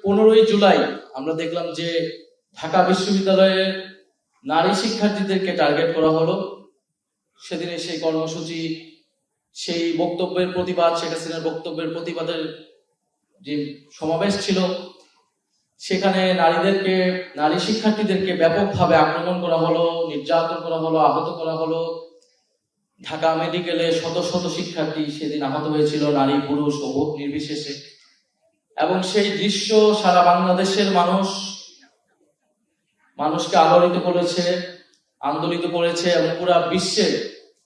15ই জুলাই আমরা দেখলাম যে ঢাকা বিশ্ববিদ্যালয়ের নারী শিক্ষার্থীদেরকে টার্গেট করা হলো। সেদিনে সেই কর্মসূচি, সেই বক্তব্যের প্রতিবাদ, শেখ হাসিনার বক্তব্যের প্রতিবাদের যে সমাবেশ ছিল, সেখানে নারী শিক্ষার্থীদেরকে ব্যাপকভাবে আক্রমণ করা হলো, নির্যাতন করা হলো, আহত করা হলো। ঢাকা মেডিকেলে শত শত শিক্ষার্থী সেদিন আহত হয়েছিল, নারী পুরুষ নির্বিশেষে। এবং সেই দৃশ্য সারা বাংলাদেশের মানুষকে আলোড়িত করেছে, আন্দোলিত করেছে, এবং পুরা বিশ্বে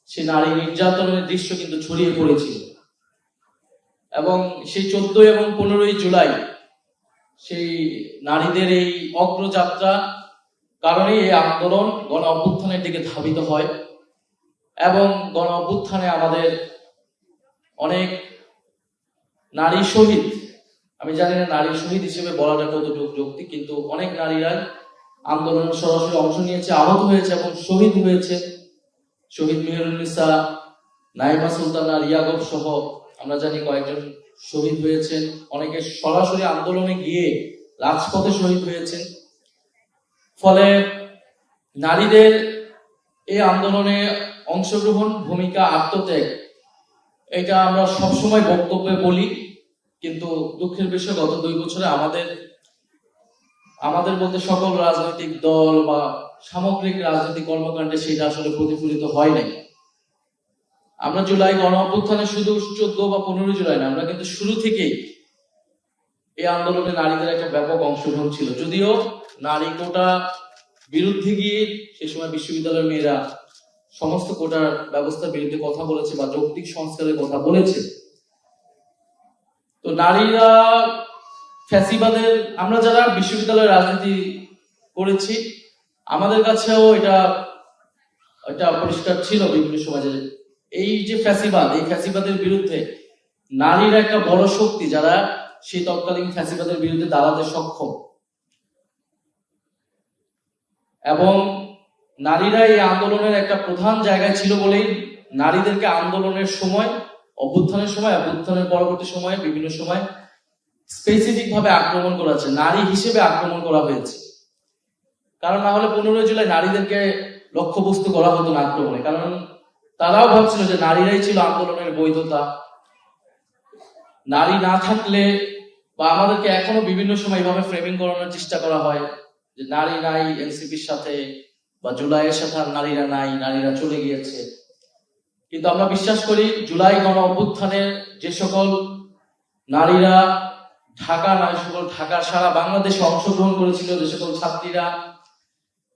সেই নারী নির্যাতনের দৃশ্য কিন্তু ছড়িয়ে পড়েছিল। এবং সেই 14 এবং 15ই জুলাই সেই নারীদের এই অগ্রযাত্রা কারণেই এই আন্দোলন গণ অভ্যুত্থানের দিকে ধাবিত হয়। এবং গণ অভ্যুত্থানে আমাদের অনেক নারী শহীদ, আমি জানি না নারী শহীদ হিসেবে বলাটা কতটুকু যৌক্তিক, কিন্তু অনেক নারীরা আন্দোলনে সরাসরি অংশ নিয়েছে, আহত হয়েছে এবং শহীদ হয়েছে। শহীদ মেহেরুন্নিসা, নাইমা সুলতানা, রিয়াগব সহ আমরা জানি কয়েকজন শহীদ হয়েছেন। অনেকে সরাসরি আন্দোলনে গিয়ে রাজপথে শহীদ হয়েছেন। ফলে নারীদের এই আন্দোলনে অংশগ্রহণ, ভূমিকা, আত্মত্যাগ, এটা আমরা সবসময় বক্তব্যে বলি, কিন্তু দুঃখের বিষয় গত 2 বছরে আমাদের বলতে সকল রাজনৈতিক দল বা সামগ্রিক রাজনৈতিক কর্মকাণ্ডে সেটা আসলে প্রতিফলিত হয় নাই। আমরা জুলাই গণ অভ্যুত্থানে শুধু 14 বা 15 জুলাই না, আমরা কিন্তু শুরু থেকেই এই আন্দোলনে নারীদের একটা ব্যাপক অংশগ্রহণ ছিল। যদিও নারী কোটা বিরুদ্ধে গিয়ে সে সময় বিশ্ববিদ্যালয়ের মেয়েরা সমস্ত কোটার ব্যবস্থার বিরুদ্ধে কথা বলেছে বা যৌক্তিক সংস্কারের কথা বলেছে। তো নারীরা ফ্যাসিবাদের, আমরা যারা বিশ্ববিদ্যালয়ের রাজনীতি করেছি, আমাদের কাছেও এটা পরিষ্কার ছিল বিভিন্ন সময় যে এই যে ফ্যাসিবাদ, এই ফ্যাসিবাদের বিরুদ্ধে নারীরা একটা বড় শক্তি, যারা সেই তৎকালীন ফ্যাসিবাদের বিরুদ্ধে দাঁড়াতে সক্ষম। এবং নারীরা এই আন্দোলনের একটা প্রধান জায়গায় ছিল বলেই নারীদেরকে আন্দোলনের সময়, অভ্যুত্থানের সময়, অভ্যুত্থানের পরবর্তী সময়ে বিভিন্ন সময় স্পেসিফিক ভাবে আক্রমণ করা হয়েছে, নারী হিসেবে আক্রমণ করা হয়েছে। কারণ না হলে 15ই জুলাই নারীদেরকে লক্ষ্যবস্তু করা হতো না আক্রমণে, কারণ তারাও ভাবছিল যে নারীরাই ছিল আন্দোলনের বৈধতা। নারী না থাকলে, বা আমাদেরকে এখনো বিভিন্ন সময় এইভাবে ফ্রেমিং করানোর চেষ্টা করা হয় যে নারী নাই এনসিপির সাথে, বা জুলাইয়ের সাথে আর নারীরা নাই, নারীরা চলে গিয়েছে। কিন্তু আমরা বিশ্বাস করি জুলাই গণ অভ্যুত্থানের যে সকল নারীরা ঢাকার সারা বাংলাদেশে অংশগ্রহণ করেছিল, যে সকল ছাত্রীরা,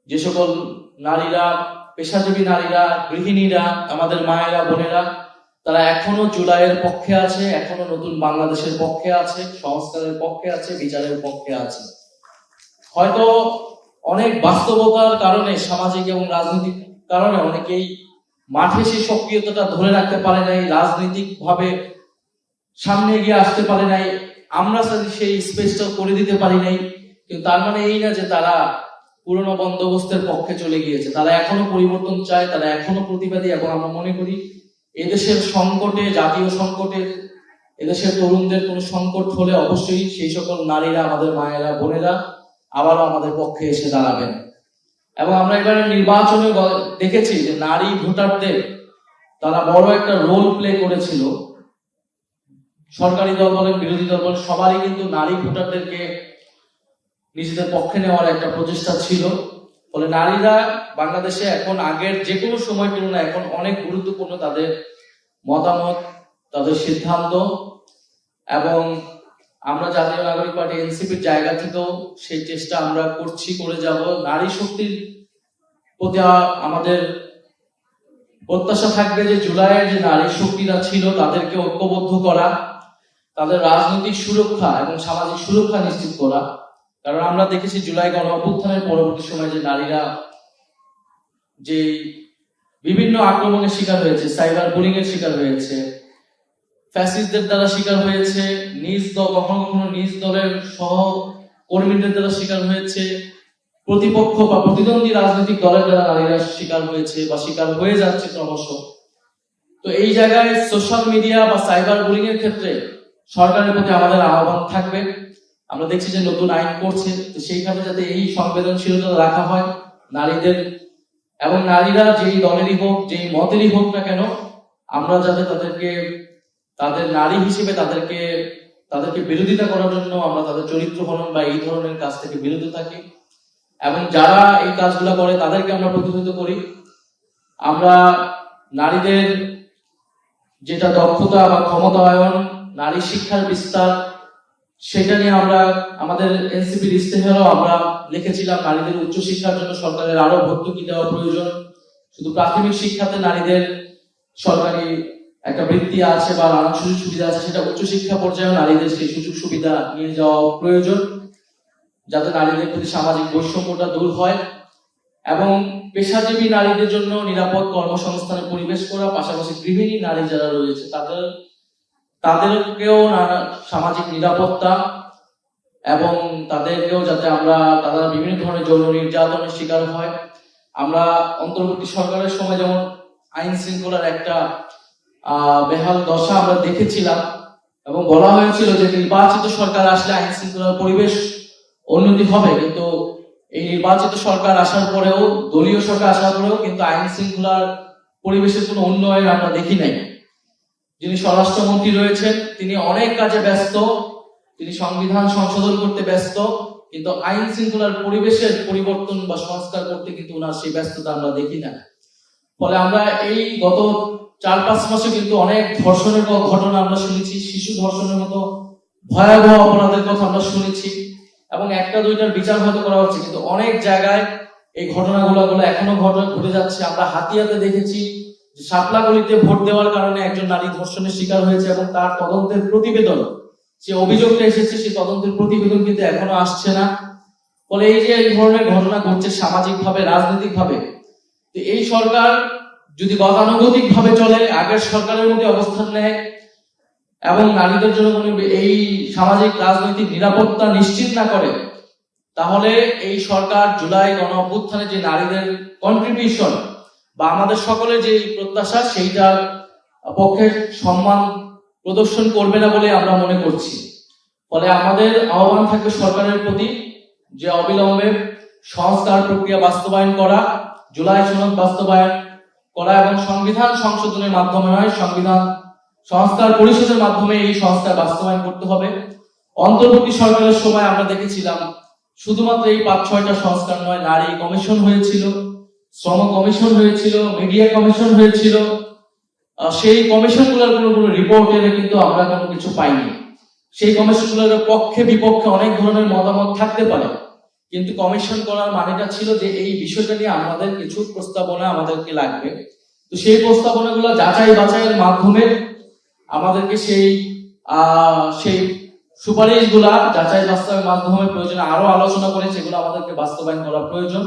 যে সকল নারীরা, পেশাজীবী নারীরা, গৃহিণীরা, আমাদের মায়েরা, বোনেরা, তারা এখনো জুলাইয়ের পক্ষে আছে, এখনো নতুন বাংলাদেশের পক্ষে আছে, সংস্কারের পক্ষে আছে, বিচারের পক্ষে আছে। হয়তো অনেক বাস্তবতার কারণে, সামাজিক এবং রাজনৈতিক কারণে অনেকেই মাঠে সেই সক্রিয়তাটা ধরে রাখতে পারে নাই, রাজনৈতিক ভাবে সামনে এগিয়ে আসতে পারে নাই, আমরা সেই স্পেসটা করে দিতে পারি নাই। কিন্তু তার মানে এই না যে তারা পুরনো বন্দোবস্তের পক্ষে চলে গিয়েছে। তারা এখনো পরিবর্তন চায়, তারা এখনো প্রতিবাদী। এবং আমরা মনে করি এদেশের সংকটে, জাতীয় সংকটে, এদেশের তরুণদের কোনো সংকট হলে অবশ্যই সেই সকল নারীরা, আমাদের মায়েরা, বোনেরা আবারও আমাদের পক্ষে এসে দাঁড়াবেন। এবং আমরা এবারে নির্বাচনে দেখেছি যে নারী ভোটারদের তারা বড় একটা রোল প্লে করেছিল। সরকারি দল বলেন, বিরোধী দল বলেন, সবারই কিন্তু নারী ভোটারদেরকে নিজেদের পক্ষে নেওয়ার একটা প্রচেষ্টা ছিল। ফলে নারীরা বাংলাদেশে এখন আগের যে কোনো সময় তুলনায় এখন অনেক গুরুত্বপূর্ণ, তাদের মতামত, তাদের সিদ্ধান্ত। এবং আমরা জাতীয় নাগরিক পার্টি এনসিপির জায়গা থেকেও সেই চেষ্টা আমরা করছি, করে যাব। নারী শক্তির প্রতি আমাদের প্রত্যাশা থাকবে যে জুলাইয়ের যে নারী শক্তিরা ছিল তাদেরকে ঐক্যবদ্ধ করা, তাদের রাজনৈতিক সুরক্ষা এবং সামাজিক সুরক্ষা নিশ্চিত করা। কারণ আমরা দেখেছি জুলাই গণ অভ্যুত্থানের পরবর্তী সময় যে নারীরা যে বিভিন্ন আক্রমণের শিকার হয়েছে, সাইবার বুলিং এর শিকার হয়েছে, ফ্যাসিস্টদের দ্বারা শিকার হয়েছে, কখনো কখনো নিজ দলের সহকর্মীদের দ্বারা শিকার হয়েছে, প্রতিপক্ষ বা প্রতিদ্বন্দ্বী রাজনৈতিক দলের দ্বারা নারীরা শিকার হয়েছে বা শিকার হয়ে যাচ্ছে ক্রমশ। তো এই জায়গায় সোশ্যাল মিডিয়া বা সাইবার বুলিং এর ক্ষেত্রে সরকারের প্রতি আমাদের আহ্বান থাকবে আমরা দেখছি যে নতুন আইন করছে, তো সেইখানে যাতে এই সংবেদনশীলতা রাখা হয় নারীদের, এবং নারীরা যেই দলেরই হোক যেই মতেরই হোক না কেন, আমরা যাতে তাদেরকে তাদের নারী হিসেবে তাদেরকে বিরোধিতা করার জন্য আমরা তাদের চরিত্র হনন বা এই ধরনের কাজ থেকে বিরত থাকি, এবং যারা এই কাজগুলো করে তাদেরকে আমরা প্রতিহত করি। আমরা নারীদের যেটা দক্ষতা বা ক্ষমতায়ন, নারী শিক্ষার বিস্তার, সেটা নিয়ে আমরা আমাদের এনসিপির ইস্তেহারও আমরা লিখেছিলাম নারীদের উচ্চশিক্ষার জন্য সরকারের আরো ভর্তুকি দেওয়া প্রয়োজন। শুধু প্রাথমিক শিক্ষাতে নারীদের সরকারি একটা বৃত্তি আছে বা নানান সুযোগ সুবিধা আছে, সেটা উচ্চশিক্ষা পর্যায়ে নারীদের সেই সুযোগ সুবিধা নিয়ে যাওয়া প্রয়োজন, যাতে নারীদের প্রতি সামাজিক বৈষম্যটা দূর হয়, এবং পেশাজীবী নারীদের জন্য নিরাপদ কর্মসংস্থানের পরিবেশ করা, পাশাপাশি গৃহিণী নারী যারা রয়েছে তাদেরকেও সামাজিক নিরাপত্তা, এবং তাদেরকেও যাতে তারা বিভিন্ন ধরনের যৌন নির্যাতনের শিকার হয়। আমরা অন্তর্বর্তী সরকারের সময় যেমন আইন শৃঙ্খলার একটা বেহাল দশা আমরা দেখেছিলাম, এবং বলা হয়েছিল যে নির্বাচিত সরকার আসলে আইন শৃঙ্খলার পরিবেশ উন্নতি হবে, কিন্তু এই নির্বাচিত সরকার আসার পরেও, দলীয় সরকার আসার পরেও কিন্তু আইন শৃঙ্খলার পরিবেশের কোনো উন্নয়ন আমরা দেখি নাই। যিনি স্বরাষ্ট্রমন্ত্রী রয়েছেন তিনি অনেক কাজে ব্যস্ত, তিনি সংবিধান সংশোধন করতে ব্যস্ত, কিন্তু আইন শৃঙ্খলার পরিবেশের পরিবর্তন বা সংস্কার করতে কিন্তু ওনার সেই ব্যস্ততা আমরা দেখি না। ফলে আমরা এই গত 4-5 মাসে কিন্তু অনেক ধর্ষণের ঘটনা আমরা শুনেছি, শিশু ধর্ষণের মতো ভয়াবহ অপরাধের কথা আমরা শুনেছি, এবং 1-2টার বিচার হয়তো করা হচ্ছে, কিন্তু অনেক জায়গায় এই ঘটনাগুলো এখনো ঘটে যাচ্ছে। আমরা হাতিয়াতে দেখেছি শাপলাগলিতে ভোট দেওয়ার কারণে একজন নারী ধর্ষণের শিকার হয়েছে, এবং তার তদন্তের প্রতিবেদন, যে অভিযোগটা এসেছে সেই তদন্তের প্রতিবেদন কিন্তু এখনো আসছে না। ফলে এই যে এই ধরনের ঘটনা ঘটছে সামাজিক ভাবে, রাজনৈতিক ভাবে, তো এই সরকার যদি গতানুগতিক ভাবে চলে, আগের সরকারের মধ্যে অবস্থান নেয়, এবং নারীদের জন্য কোনো এই সামাজিক রাজনৈতিক নিরাপত্তা নিশ্চিত না করে, তাহলে এই সরকার জুলাই গণ অভ্যুত্থানে যে নারীদের কন্ট্রিবিউশন বা আমাদের সকলের যে প্রত্যাশা, সেইটার পক্ষে সম্মান প্রদর্শন করবে না বলে আমরা মনে করছি। ফলে আমাদের আহ্বান থাকবে সরকারের প্রতি যে অবিলম্বে সংস্কার প্রক্রিয়া বাস্তবায়ন করা, জুলাই সনদ বাস্তবায়ন করা, এবং সংবিধান সংশোধনের মাধ্যমে নয়, সংবিধান সংস্কার পরিষদের মাধ্যমে এই সংস্কার বাস্তবায়ন করতে হবে। অন্তর্বর্তী সরকারের সময় আমরা দেখেছিলাম শুধুমাত্র এই 5-6টা সংস্কার নয়, নারী কমিশন হয়েছিল, শ্রম কমিশন হয়েছিল, মিডিয়া কমিশন হয়েছিল, সেই কমিশনগুলোর কোনো রিপোর্ট এলে কিন্তু আমরা কোনো কিছু পাইনি। সেই কমিশনগুলোর পক্ষে বিপক্ষে অনেক ধরনের মতামত থাকতে পারে, কিন্তু কমিশন করার মানেটা ছিল যে এই বিষয়টা নিয়ে আমাদের কিছু প্রস্তাবনা আমাদেরকে লাগবে, তো সেই প্রস্তাবনাগুলো যাচাই বাছাইয়ের মাধ্যমে আমাদেরকে সেই সুপারিশগুলা যাচাই বাস্তবের মাধ্যমে প্রয়োজনে আরো আলোচনা করে সেগুলো আমাদেরকে বাস্তবায়ন করা প্রয়োজন।